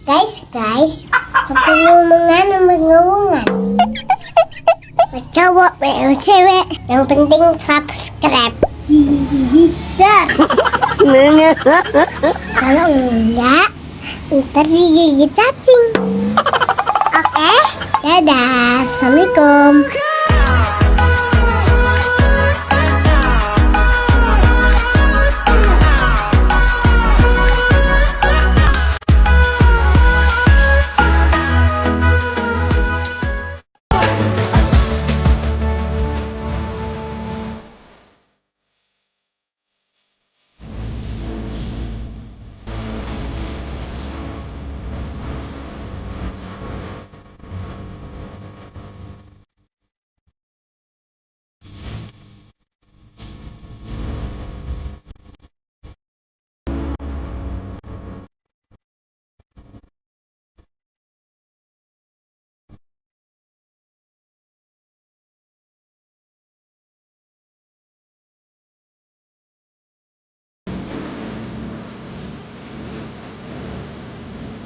Guys, ngomongan. Cowok, cewek, yang penting subscribe. Dah. Kalau enggak, ntar digigit cacing. Oke, dadah, assalamualaikum.